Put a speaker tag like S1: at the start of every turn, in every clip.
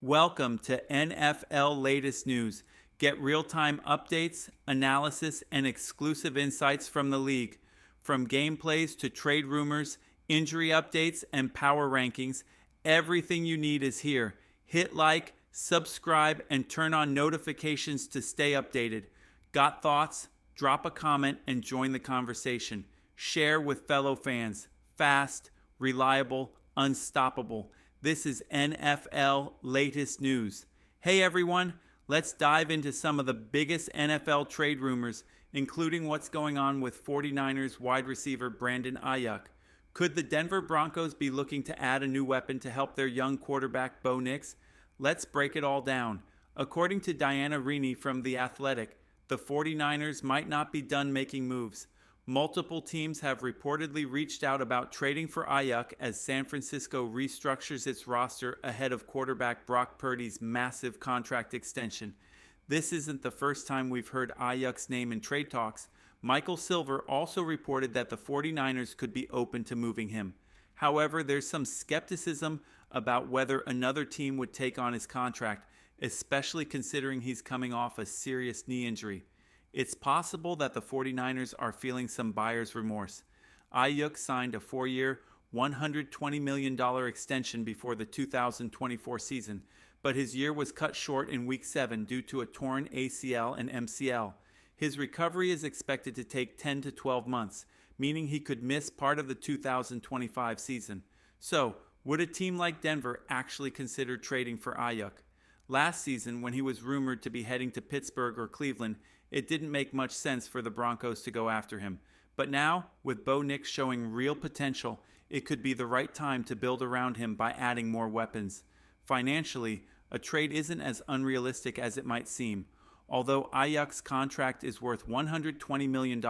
S1: Welcome to NFL Latest News. Get real time updates, analysis, and exclusive insights from the league. From gameplays to trade rumors, injury updates, and power rankings, everything you need is here. Hit like, subscribe, and turn on notifications to stay updated. Got thoughts? Drop a comment and join the conversation. Share with fellow fans. Fast, reliable, unstoppable. This is NFL Latest News. Hey everyone, let's dive into some of the biggest NFL trade rumors, including what's going on with 49ers wide receiver Brandon Aiyuk. Could the Denver Broncos be looking to add a new weapon to help their young quarterback Bo Nix? Let's break it all down. According to Diana Rini from The Athletic, the 49ers might not be done making moves. Multiple teams have reportedly reached out about trading for Aiyuk as San Francisco restructures its roster ahead of quarterback Brock Purdy's massive contract extension. This isn't the first time we've heard Aiyuk's name in trade talks. Michael Silver also reported that the 49ers could be open to moving him. However, there's some skepticism about whether another team would take on his contract, especially considering he's coming off a serious knee injury. It's possible that the 49ers are feeling some buyer's remorse. Aiyuk signed a 4-year, $120 million extension before the 2024 season, but his year was cut short in Week 7 due to a torn ACL and MCL. His recovery is expected to take 10 to 12 months, meaning he could miss part of the 2025 season. So, would a team like Denver actually consider trading for Aiyuk? Last season, when he was rumored to be heading to Pittsburgh or Cleveland, it didn't make much sense for the Broncos to go after him. But now, with Bo Nix showing real potential, it could be the right time to build around him by adding more weapons. Financially, a trade isn't as unrealistic as it might seem. Although Aiyuk's contract is worth $120 million,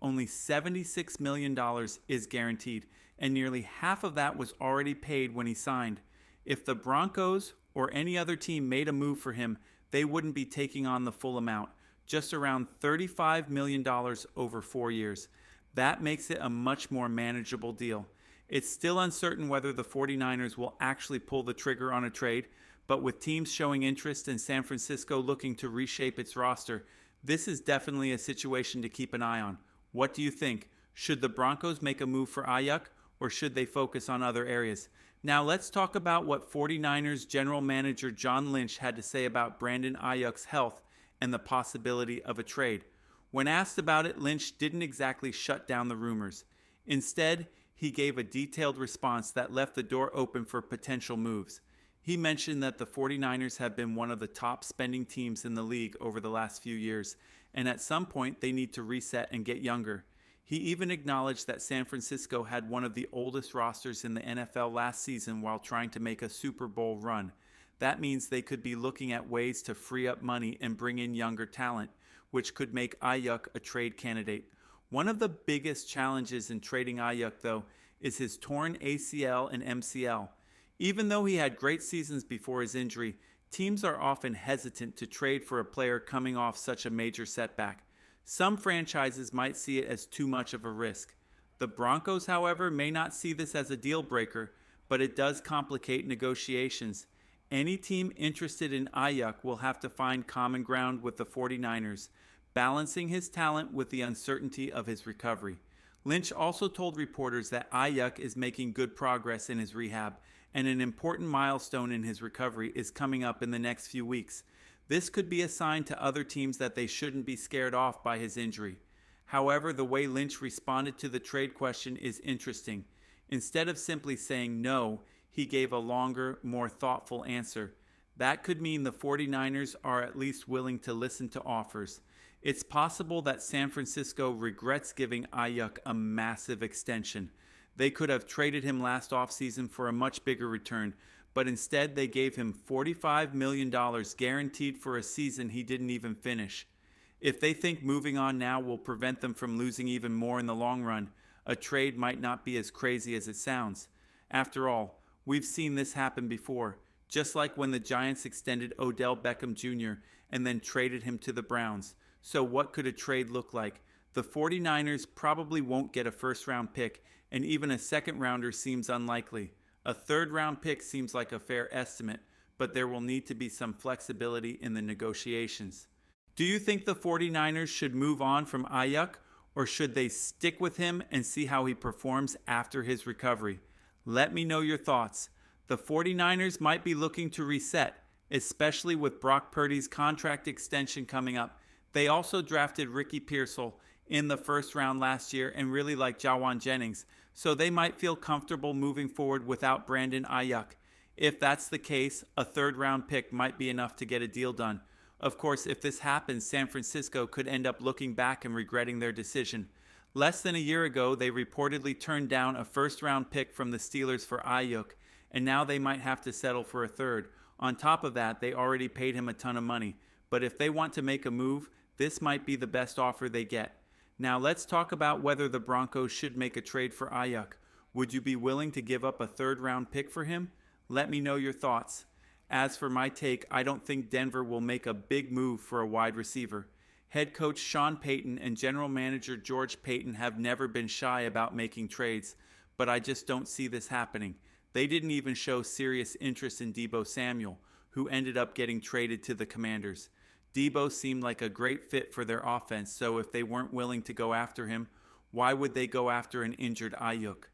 S1: only $76 million is guaranteed, and nearly half of that was already paid when he signed. If the Broncos or any other team made a move for him, they wouldn't be taking on the full amount, just around $35 million over 4 years. That makes it a much more manageable deal. It's still uncertain whether the 49ers will actually pull the trigger on a trade, but with teams showing interest and San Francisco looking to reshape its roster, this is definitely a situation to keep an eye on. What do you think? Should the Broncos make a move for Aiyuk, or should they focus on other areas? Now let's talk about what 49ers general manager John Lynch had to say about Brandon Aiyuk's health and the possibility of a trade. When asked about it, Lynch didn't exactly shut down the rumors. Instead, he gave a detailed response that left the door open for potential moves. He mentioned that the 49ers have been one of the top spending teams in the league over the last few years, and at some point they need to reset and get younger. He even acknowledged that San Francisco had one of the oldest rosters in the NFL last season while trying to make a Super Bowl run. That means they could be looking at ways to free up money and bring in younger talent, which could make Aiyuk a trade candidate. One of the biggest challenges in trading Aiyuk, though, is his torn ACL and MCL. Even though he had great seasons before his injury, teams are often hesitant to trade for a player coming off such a major setback. Some franchises might see it as too much of a risk. The Broncos, however, may not see this as a deal breaker, but it does complicate negotiations. Any team interested in Aiyuk will have to find common ground with the 49ers, balancing his talent with the uncertainty of his recovery. Lynch also told reporters that Aiyuk is making good progress in his rehab, and an important milestone in his recovery is coming up in the next few weeks. This could be a sign to other teams that they shouldn't be scared off by his injury. However, the way Lynch responded to the trade question is interesting. Instead of simply saying no, he gave a longer, more thoughtful answer. That could mean the 49ers are at least willing to listen to offers. It's possible that San Francisco regrets giving Aiyuk a massive extension. They could have traded him last offseason for a much bigger return, but instead they gave him $45 million guaranteed for a season he didn't even finish. If they think moving on now will prevent them from losing even more in the long run, a trade might not be as crazy as it sounds. After all, we've seen this happen before, just like when the Giants extended Odell Beckham Jr. and then traded him to the Browns. So what could a trade look like? The 49ers probably won't get a first-round pick, and even a second-rounder seems unlikely. A third-round pick seems like a fair estimate, but there will need to be some flexibility in the negotiations. Do you think the 49ers should move on from Aiyuk, or should they stick with him and see how he performs after his recovery? Let me know your thoughts. The 49ers might be looking to reset, especially with Brock Purdy's contract extension coming up. They also drafted Ricky Pearsall in the first round last year and really like Jawan Jennings, so they might feel comfortable moving forward without Brandon Aiyuk. If that's the case, a third-round pick might be enough to get a deal done. Of course, if this happens, San Francisco could end up looking back and regretting their decision. Less than a year ago, they reportedly turned down a first-round pick from the Steelers for Aiyuk, and now they might have to settle for a third. On top of that, they already paid him a ton of money. But if they want to make a move, this might be the best offer they get. Now let's talk about whether the Broncos should make a trade for Aiyuk. Would you be willing to give up a third-round pick for him? Let me know your thoughts. As for my take, I don't think Denver will make a big move for a wide receiver. Head coach Sean Payton and general manager George Payton have never been shy about making trades, but I just don't see this happening. They didn't even show serious interest in Deebo Samuel, who ended up getting traded to the Commanders. Deebo seemed like a great fit for their offense, so if they weren't willing to go after him, why would they go after an injured Aiyuk?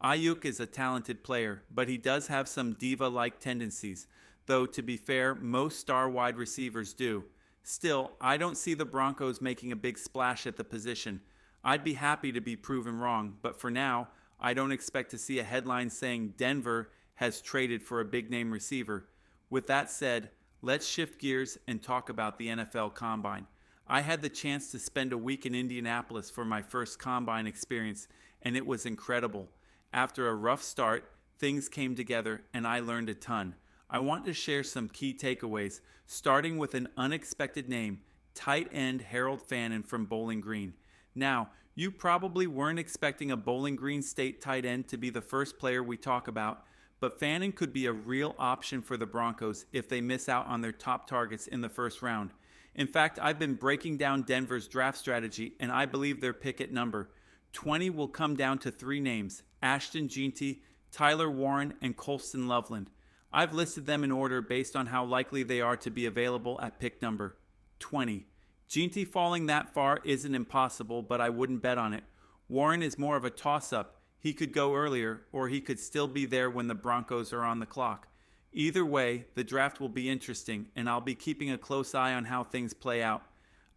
S1: Aiyuk is a talented player, but he does have some diva-like tendencies, though to be fair, most star wide receivers do. Still, I don't see the Broncos making a big splash at the position. I'd be happy to be proven wrong, but for now, I don't expect to see a headline saying Denver has traded for a big-name receiver. With that said, let's shift gears and talk about the NFL Combine. I had the chance to spend a week in Indianapolis for my first Combine experience, and it was incredible. After a rough start, things came together, and I learned a ton. I want to share some key takeaways, starting with an unexpected name, tight end Harold Fannin from Bowling Green. Now, you probably weren't expecting a Bowling Green State tight end to be the first player we talk about, but Fannin could be a real option for the Broncos if they miss out on their top targets in the first round. In fact, I've been breaking down Denver's draft strategy, and I believe their pick at number 20 will come down to three names: Ashton Jeanty, Tyler Warren, and Colston Loveland. I've listed them in order based on how likely they are to be available at pick number 20. Jeanty falling that far isn't impossible, but I wouldn't bet on it. Warren is more of a toss-up. He could go earlier, or he could still be there when the Broncos are on the clock. Either way, the draft will be interesting, and I'll be keeping a close eye on how things play out.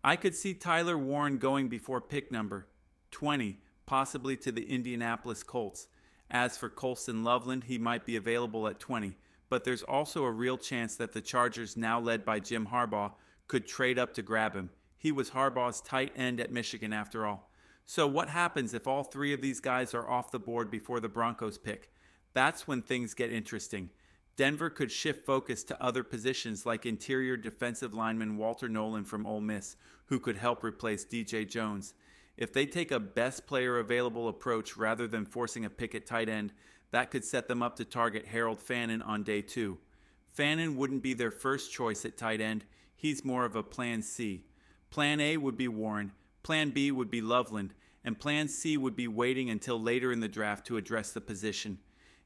S1: I could see Tyler Warren going before pick number 20, possibly to the Indianapolis Colts. As for Colston Loveland, he might be available at 20. But there's also a real chance that the Chargers, now led by Jim Harbaugh, could trade up to grab him. He was Harbaugh's tight end at Michigan after all. So what happens if all three of these guys are off the board before the Broncos pick? That's when things get interesting. Denver could shift focus to other positions like interior defensive lineman Walter Nolan from Ole Miss, who could help replace DJ Jones. If they take a best player available approach rather than forcing a pick at tight end, that could set them up to target Harold Fannin on day 2. Fannin wouldn't be their first choice at tight end. He's more of a plan C. Plan A would be Warren, Plan B would be Loveland, and Plan C would be waiting until later in the draft to address the position.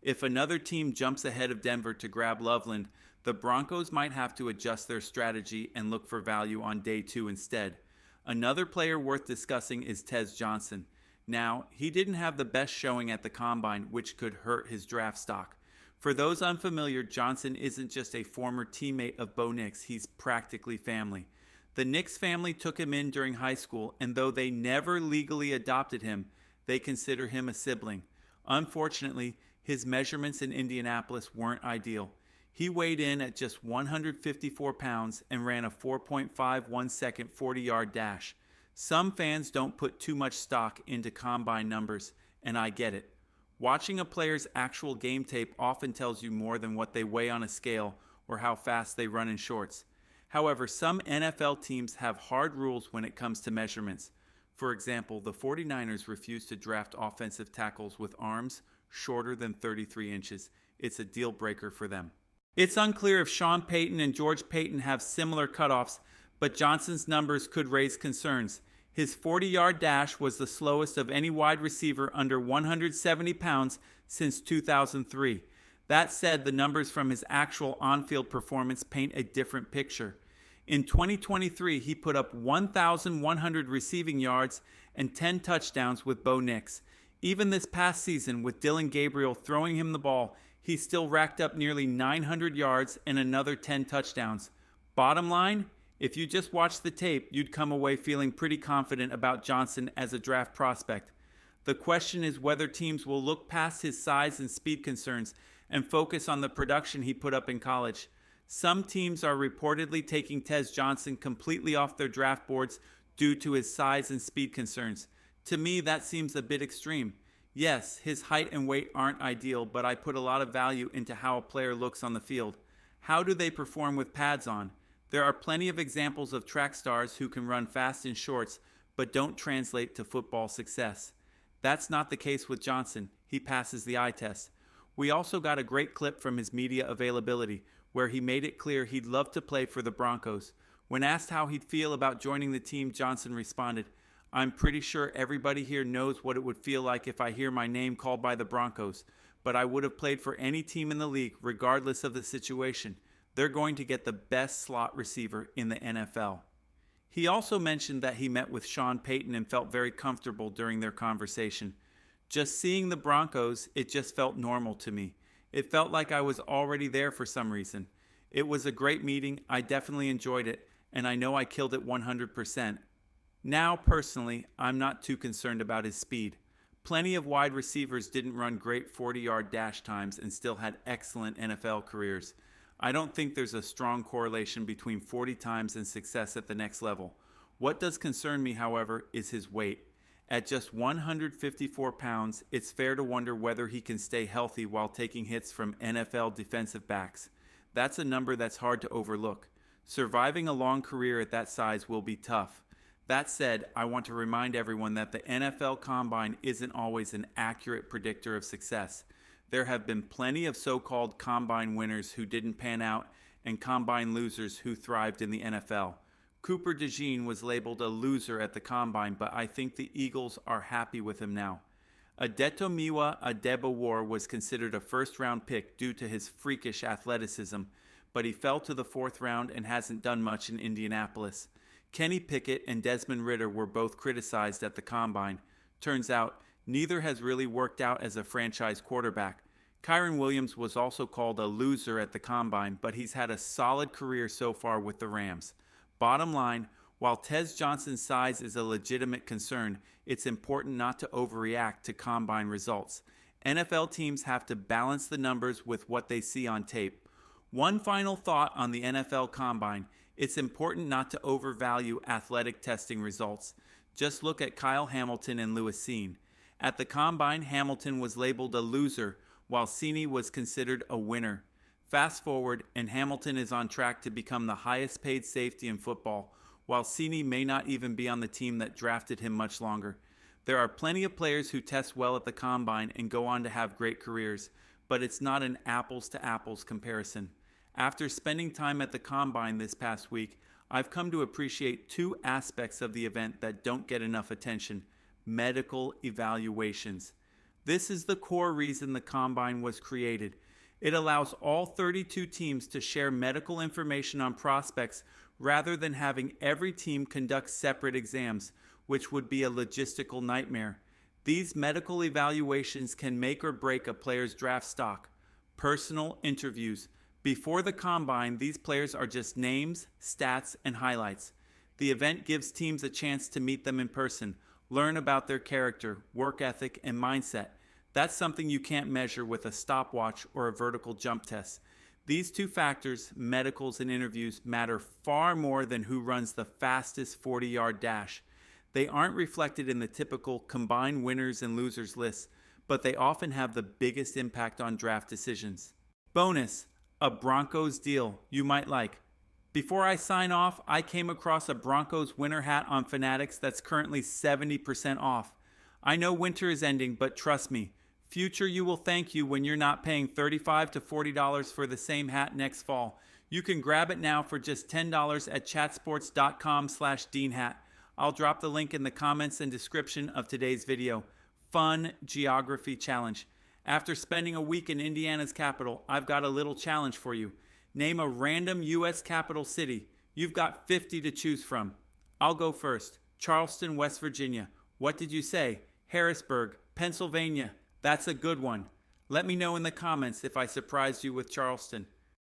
S1: If another team jumps ahead of Denver to grab Loveland, the Broncos might have to adjust their strategy and look for value on day 2 instead. Another player worth discussing is Tez Johnson. Now, he didn't have the best showing at the Combine, which could hurt his draft stock. For those unfamiliar, Johnson isn't just a former teammate of Bo Nix, he's practically family. The Nix family took him in during high school, and though they never legally adopted him, they consider him a sibling. Unfortunately, his measurements in Indianapolis weren't ideal. He weighed in at just 154 pounds and ran a 4.51 second 40-yard dash. Some fans don't put too much stock into combine numbers, and I get it. Watching a player's actual game tape often tells you more than what they weigh on a scale or how fast they run in shorts. However, some NFL teams have hard rules when it comes to measurements. For example, the 49ers refuse to draft offensive tackles with arms shorter than 33 inches. It's a deal breaker for them. It's unclear if Sean Payton and George Payton have similar cutoffs, but Johnson's numbers could raise concerns. His 40-yard dash was the slowest of any wide receiver under 170 pounds since 2003. That said, the numbers from his actual on-field performance paint a different picture. In 2023, he put up 1,100 receiving yards and 10 touchdowns with Bo Nix. Even this past season, with Dylan Gabriel throwing him the ball, he still racked up nearly 900 yards and another 10 touchdowns. Bottom line, if you just watched the tape, you'd come away feeling pretty confident about Johnson as a draft prospect. The question is whether teams will look past his size and speed concerns and focus on the production he put up in college. Some teams are reportedly taking Tez Johnson completely off their draft boards due to his size and speed concerns. To me, that seems a bit extreme. Yes, his height and weight aren't ideal, but I put a lot of value into how a player looks on the field. How do they perform with pads on? There are plenty of examples of track stars who can run fast in shorts, but don't translate to football success. That's not the case with Johnson. He passes the eye test. We also got a great clip from his media availability, where he made it clear he'd love to play for the Broncos. When asked how he'd feel about joining the team, Johnson responded, "I'm pretty sure everybody here knows what it would feel like if I hear my name called by the Broncos, but I would have played for any team in the league regardless of the situation. They're going to get the best slot receiver in the NFL." He also mentioned that he met with Sean Payton and felt very comfortable during their conversation. Just seeing the Broncos, it just felt normal to me. It felt like I was already there for some reason. It was a great meeting, I definitely enjoyed it, and I know I killed it 100%. Now, personally, I'm not too concerned about his speed. Plenty of wide receivers didn't run great 40-yard dash times and still had excellent NFL careers. I don't think there's a strong correlation between 40 times and success at the next level. What does concern me, however, is his weight. At just 154 pounds, it's fair to wonder whether he can stay healthy while taking hits from NFL defensive backs. That's a number that's hard to overlook. Surviving a long career at that size will be tough. That said, I want to remind everyone that the NFL Combine isn't always an accurate predictor of success. There have been plenty of so-called Combine winners who didn't pan out and Combine losers who thrived in the NFL. Cooper DeJean was labeled a loser at the Combine, but I think the Eagles are happy with him now. Adetomiwa Adebawore was considered a first-round pick due to his freakish athleticism, but he fell to the fourth round and hasn't done much in Indianapolis. Kenny Pickett and Desmond Ridder were both criticized at the Combine. Turns out, neither has really worked out as a franchise quarterback. Kyren Williams was also called a loser at the Combine, but he's had a solid career so far with the Rams. Bottom line, while Tez Johnson's size is a legitimate concern, it's important not to overreact to Combine results. NFL teams have to balance the numbers with what they see on tape. One final thought on the NFL Combine. It's important not to overvalue athletic testing results. Just look at Kyle Hamilton and Lewis Cine. At the Combine, Hamilton was labeled a loser, while Cine was considered a winner. Fast forward, and Hamilton is on track to become the highest paid safety in football, while Cine may not even be on the team that drafted him much longer. There are plenty of players who test well at the Combine and go on to have great careers, but it's not an apples-to-apples comparison. After spending time at the Combine this past week, I've come to appreciate two aspects of the event that don't get enough attention: medical evaluations. This is the core reason the Combine was created. It allows all 32 teams to share medical information on prospects rather than having every team conduct separate exams, which would be a logistical nightmare. These medical evaluations can make or break a player's draft stock. Personal interviews. Before the Combine, these players are just names, stats, and highlights. The event gives teams a chance to meet them in person, learn about their character, work ethic, and mindset. That's something you can't measure with a stopwatch or a vertical jump test. These two factors, medicals and interviews, matter far more than who runs the fastest 40-yard dash. They aren't reflected in the typical combined winners and losers lists, but they often have the biggest impact on draft decisions. Bonus, a Broncos deal you might like. Before I sign off, I came across a Broncos winter hat on Fanatics that's currently 70% off. I know winter is ending, but trust me, future you will thank you when you're not paying $35 to $40 for the same hat next fall. You can grab it now for just $10 at chatsports.com/DeanHat. I'll drop the link in the comments and description of today's video. Fun geography challenge. After spending a week in Indiana's capital, I've got a little challenge for you. Name a random U.S. capital city. You've got 50 to choose from. I'll go first. Charleston, West Virginia. What did you say? Harrisburg, Pennsylvania. That's a good one. Let me know in the comments if I surprised you with Charleston.